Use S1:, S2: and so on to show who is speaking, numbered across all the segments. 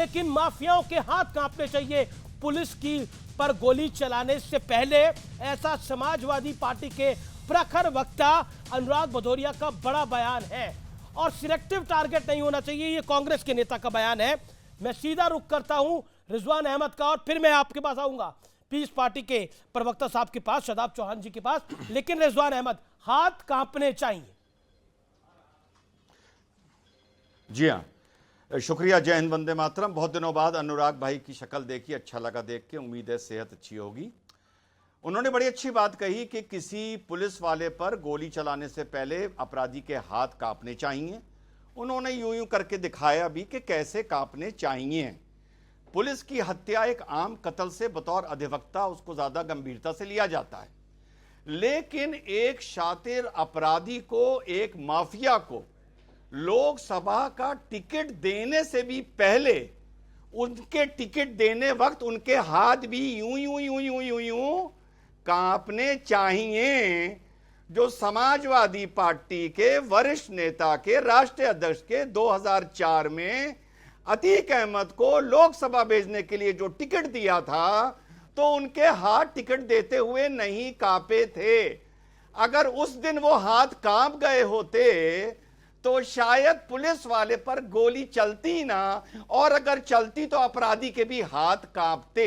S1: लेकिन माफियाओं के हाथ कांपने चाहिए पुलिस की पर गोली चलाने से पहले। ऐसा समाजवादी पार्टी के प्रखर वक्ता अनुराग भदौरिया का बड़ा बयान है। और सिलेक्टिव टारगेट नहीं होना चाहिए, ये कांग्रेस के नेता का बयान है। मैं सीधा रुख करता हूं रिजवान अहमद का और फिर मैं आपके पास आऊंगा, पीस पार्टी के प्रवक्ता साहब के पास, शादाब चौहान जी के पास। लेकिन रिजवान अहमद, हाथ कांपने चाहिए।
S2: जी हाँ, शुक्रिया। जय हिंद, वंदे मातरम। बहुत दिनों बाद अनुराग भाई की शक्ल देखी, अच्छा लगा देख के। उम्मीद है सेहत अच्छी होगी। उन्होंने बड़ी अच्छी बात कही कि किसी पुलिस वाले पर गोली चलाने से पहले अपराधी के हाथ कांपने चाहिए। उन्होंने यूं यूं करके दिखाया भी कि कैसे कांपने चाहिए। पुलिस की हत्या एक आम कत्ल से बतौर अधिवक्ता उसको ज्यादा गंभीरता से लिया जाता है, लेकिन एक शातिर अपराधी को, एक माफिया को लोकसभा का टिकट देने से भी पहले, उनके टिकट देने वक्त उनके हाथ भी यूं यूं यूं यूं यूं यूं कांपने चाहिए। जो समाजवादी पार्टी के वरिष्ठ नेता के, राष्ट्रीय अध्यक्ष के 2004 में अतीक अहमद को लोकसभा भेजने के लिए जो टिकट दिया था, तो उनके हाथ टिकट देते हुए नहीं कांपे थे। अगर उस दिन वो हाथ कांप गए होते तो शायद पुलिस वाले पर गोली चलती ना, और अगर चलती तो अपराधी के भी हाथ कांपते।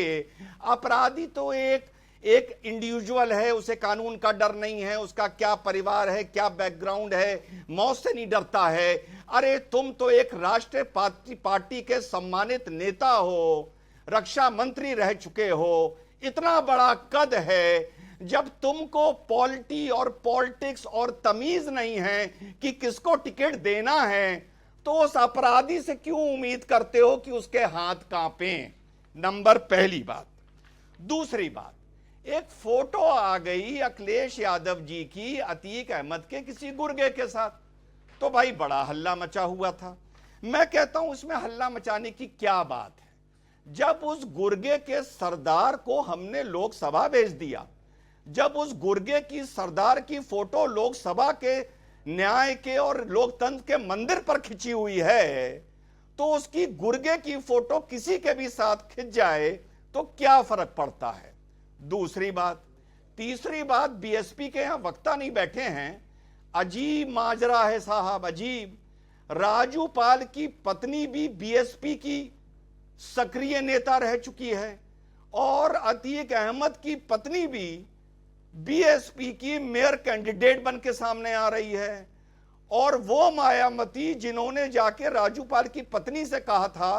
S2: अपराधी तो एक इंडिविजुअल है, उसे कानून का डर नहीं है, उसका क्या परिवार है, क्या बैकग्राउंड है, मौत से नहीं डरता है। अरे तुम तो एक राष्ट्रीय पार्टी के सम्मानित नेता हो, रक्षा मंत्री रह चुके हो, इतना बड़ा कद है। जब तुमको पॉलिटी और पॉलिटिक्स और तमीज नहीं है कि किसको टिकट देना है, तो उस अपराधी से क्यों उम्मीद करते हो कि उसके हाथ कांपें? नंबर पहली बात। दूसरी बात, एक फोटो आ गई अखिलेश यादव जी की अतीक अहमद के किसी गुर्गे के साथ, तो भाई बड़ा हल्ला मचा हुआ था। मैं कहता हूं इसमें हल्ला मचाने की क्या बात है? जब उस गुर्गे के सरदार को हमने लोकसभा भेज दिया, जब उस गुर्गे की सरदार की फोटो लोकसभा के न्याय के और लोकतंत्र के मंदिर पर खिंची हुई है, तो उसकी गुर्गे की फोटो किसी के भी साथ खिंच जाए तो क्या फर्क पड़ता है? दूसरी बात। तीसरी बात, बीएसपी के यहां वक्ता नहीं बैठे हैं, अजीब माजरा है साहब, अजीब। राजू पाल की पत्नी भी बीएसपी की सक्रिय नेता रह चुकी है, और अतीक अहमद की पत्नी भी बीएसपी की मेयर कैंडिडेट बन के सामने आ रही है। और वो मायावती जिन्होंने जाके राजू पाल की पत्नी से कहा था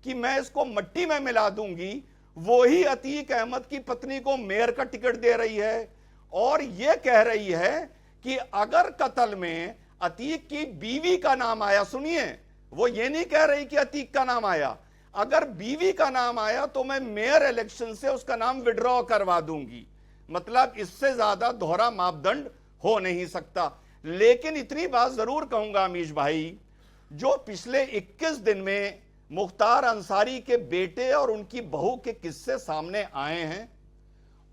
S2: कि मैं इसको मट्टी में मिला दूंगी, वो ही अतीक अहमद की पत्नी को मेयर का टिकट दे रही है, और ये कह रही है कि अगर कत्ल में अतीक की बीवी का नाम आया, सुनिए, वो ये नहीं कह रही कि अतीक का नाम आया, अगर बीवी का नाम आया तो मैं मेयर इलेक्शन से उसका नाम विड्रॉ करवा दूंगी। मतलब इससे ज्यादा दोहरा मापदंड हो नहीं सकता। लेकिन इतनी बात जरूर कहूंगा अमीश भाई, जो पिछले 21 दिन में मुख्तार अंसारी के बेटे और उनकी बहू के किस्से सामने आए हैं,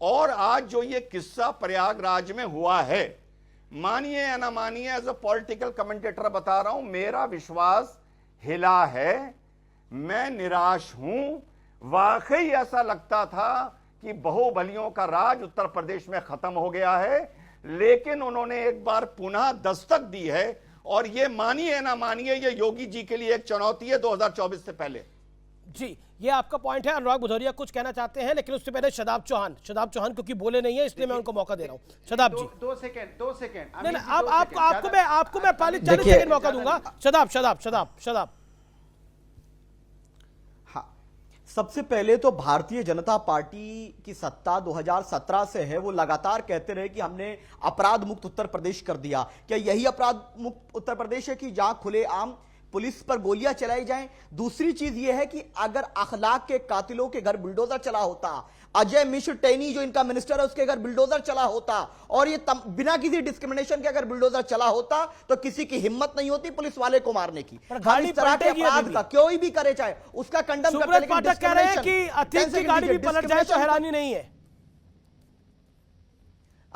S2: और आज जो ये किस्सा प्रयागराज में हुआ है, मानिए या ना मानिए, एज अ पॉलिटिकल कमेंटेटर बता रहा हूं, मेरा विश्वास हिला है। मैं निराश हूं। वाकई ऐसा लगता था कि बाहुबलियों का राज उत्तर प्रदेश में खत्म हो गया है, लेकिन उन्होंने एक बार पुनः दस्तक दी है, और ये मानिए ना मानिए, ये योगी जी के लिए एक चुनौती है 2024 से पहले।
S1: जी, ये आपका पॉइंट है। अनुराग भदौरिया कुछ कहना चाहते हैं, लेकिन उससे पहले शादाब चौहान क्योंकि बोले नहीं है, इसलिए मैं उनको मौका दे रहा हूं। शादाब जी,
S3: दो सेकंड।
S1: नहीं, आपको मैं 40 सेकंड मौका दूंगा। शादाब।
S4: सबसे पहले तो भारतीय जनता पार्टी की सत्ता 2017 से है। वो लगातार कहते रहे कि हमने अपराध मुक्त उत्तर प्रदेश कर दिया। क्या यही अपराध मुक्त उत्तर प्रदेश है कि जहां खुलेआम पुलिस पर गोलियां चलाई जाएं? दूसरी चीज यह है कि अगर अखलाक के कातिलों के घर बुलडोजर चला होता, अजय मिश्र टेनी जो इनका मिनिस्टर है उसके घर बुलडोजर चला होता, और ये बिना किसी डिस्क्रिमिनेशन के अगर बुलडोजर चला होता, तो किसी की हिम्मत नहीं होती पुलिस वाले को मारने की।
S1: गाड़ी
S4: इस तरह के अपराध का कोई भी करे, चाहे उसका कंडम करते, लेकिन
S1: पाठक कह रहे हैं कि अतीक की गाड़ी भी पलट जाए तो हैरानी नहीं है।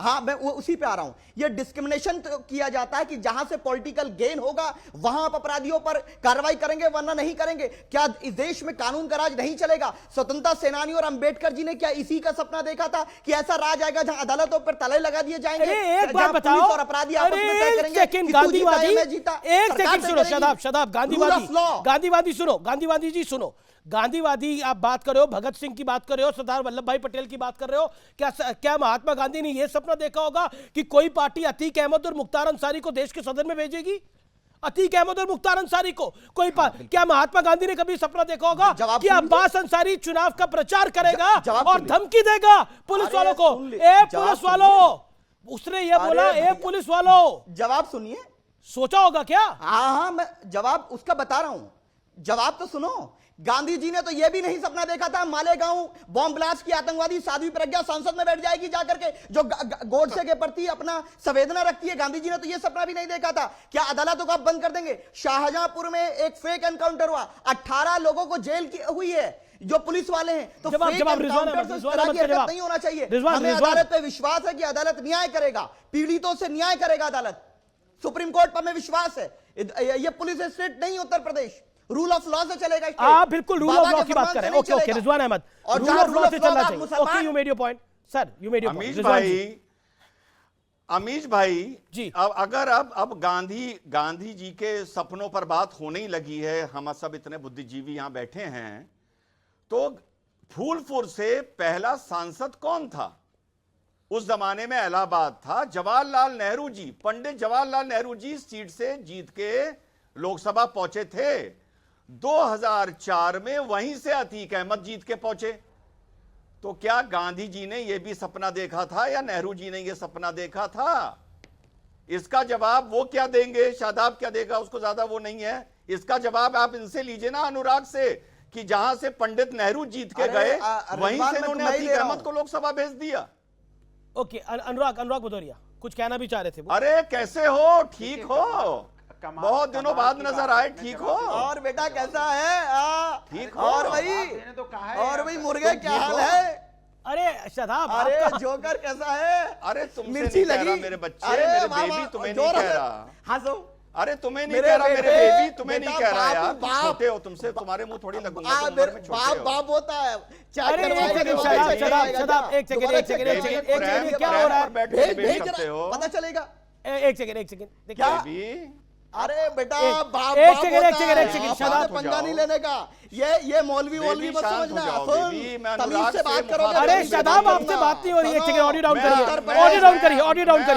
S4: हाँ, मैं वो उसी पे आ रहा हूं। ये डिस्क्रिमिनेशन तो किया जाता है कि जहां से पॉलिटिकल गेन होगा वहां आप अपराधियों पर कार्रवाई करेंगे, वरना नहीं करेंगे। क्या इस देश में कानून का राज नहीं चलेगा? स्वतंत्रता सेनानी और अंबेडकर जी ने क्या इसी का सपना देखा था कि ऐसा राज आएगा जहां अदालतों पर ताले लगा दिए जाएंगे?
S1: अरे एक बात
S4: जहां
S1: बताओ,
S4: पुलिस और अपराधी आपस में तय
S1: एक
S4: करेंगे
S1: सेकंड
S4: कि तू जीता
S1: गांधीवादी,
S4: या मैं जीता।
S1: एक
S4: सरकार
S1: सेकंड
S4: तय
S1: सुनो,
S4: करेगी।
S1: Shadab
S4: Rule of law।
S1: गांधीवादी सुनो, गांधीवादी जी सुनो। गांधीवादी आप बात कर रहे हो, भगत सिंह की बात कर रहे हो, सरदार वल्लभ भाई पटेल की बात कर रहे हो। क्या महात्मा गांधी ने यह सपना देखा होगा कि कोई पार्टी अतीक अहमद और मुख्तार अंसारी को देश के सदन में भेजेगी? अतीक अहमद और मुख्तार अंसारी को कोई क्या महात्मा गांधी ने कभी सपना देखा होगा कि अब्बास अंसारी चुनाव का प्रचार करेगा और धमकी देगा पुलिस वालों को? ए पुलिस वालों, उसने यह बोला, ए पुलिस वालों,
S4: जवाब सुनिए।
S1: सोचा होगा क्या?
S4: हाँ, मैं जवाब उसका बता रहा हूं। जवाब तो सुनो। गांधी जी ने तो यह भी नहीं सपना देखा था मालेगांव बॉम्ब ब्लास्ट की आतंकवादी साध्वी प्रज्ञा संसद में बैठ जाएगी जाकर के, जो गोडसे के प्रति अपना संवेदना रखती है। गांधी जी ने तो यह सपना भी नहीं देखा था। क्या अदालतों को आप बंद कर देंगे? शाहजहांपुर में एक फेक एनकाउंटर हुआ, 18 लोगों को जेल की हुई है जो पुलिस वाले हैं। तो
S1: जवाब
S4: फेक एनकाउंटर से इस तरह की हरकत नहीं होना चाहिए। हमें अदालत पे विश्वास है कि अदालत न्याय करेगा, पीड़ितों से न्याय करेगा अदालत। सुप्रीम कोर्ट पर हमें विश्वास है। ये पुलिस स्टेट नहीं Uttar Pradesh, rule of law से चलेगा।
S1: आप बिल्कुल रूल ऑफ लॉ की बात कर रहे हैं। Okay okay, Rizwan Ahmed, rule of law से चलना चाहिए। Okay, you made your point sir, you made your point.
S2: Amish भाई
S1: जी,
S2: अब अगर अब गांधी जी के सपनों पर बात होने ही लगी है, हम सब इतने बुद्धिजीवी यहां बैठे हैं, तो फूलपुर से पहला सांसद कौन था? उस जमाने में इलाहाबाद था, जवाहरलाल नेहरू जी, पंडित जवाहरलाल नेहरू जी सीट से जीत के लोकसभा पहुंचे थे। 2004 में वहीं से अतीक अहमद जीत के पहुंचे। तो क्या गांधी जी ने यह भी सपना देखा था या नेहरू जी ने यह सपना देखा था? इसका जवाब वो क्या देंगे, शादाब क्या देगा, उसको ज्यादा वो नहीं है। इसका जवाब आप इनसे लीजिए ना, अनुराग से, कि जहां से पंडित नेहरू जीत के गए वहीं से इन्होंने अतीक अहमद को लोकसभा भेज दिया।
S1: ओके, अनुराग भदौरिया कुछ कहना भी चाह रहे थे वो।
S2: अरे कैसे हो? ठीक हो? बहुत दिनों बाद नजर आए, ठीक हो?
S4: और बेटा कैसा है?
S2: ठीक हो?
S4: और भाई मुर्गे क्या हाल है?
S1: अरे शदाब,
S4: अरे जोकर कैसा है?
S2: अरे तुमसे
S4: मिर्ची
S2: नहीं कह रहा
S4: लगी
S2: मेरे बच्चे,
S4: अरे
S2: मेरे
S4: वाह,
S2: बेबी
S4: वाह,
S2: तुम्हें
S4: जोर
S2: नहीं कह
S4: से
S2: रहा।
S4: हंसो।
S2: अरे तुम्हें नहीं
S4: मेरे
S2: कह रहा, मेरे
S4: बेटे,
S2: बेबी तुम्हें नहीं
S4: बेटा,
S2: कह रहा यार, तुम
S4: बाप,
S2: छोटे हो, तुमसे तुम्हारे मुंह थोड़ी लगूंगा, तुम उम्र में छोटे
S4: बाप
S2: हो।
S4: बाप होता है।
S1: अरे एक सेकंड शदाब, एक सेकंड, क्या हो रहा है?
S4: पता चलेगा।
S1: एक सेकंड,
S4: क्या?
S2: बेबी
S4: अरे बेटा बाप
S1: एक
S4: बाप
S1: सेकंड,
S4: होता है।
S1: एक सेकंड,
S4: आपने
S1: शांत
S2: हो
S4: पंगा
S2: जाओ।
S4: नहीं लेने का। ये मौलवी
S2: बेबी
S4: मत
S2: शांत हो
S4: समझना।
S2: जाओ,
S4: सुन,
S2: बेबी, मैं
S4: तमीज
S2: अनुराग
S4: से
S2: से
S4: बात करोगे।
S2: मुखातिब
S1: अरे
S2: बेबी
S1: शदाब,
S2: बेबी
S1: आपसे बात नहीं हो रही है। एक सेकंड, ऑडियो डाउन
S2: मैं-
S1: करिए,
S2: मैं-
S1: ऑडियो डाउन करिए, ऑडियो डाउन करिए।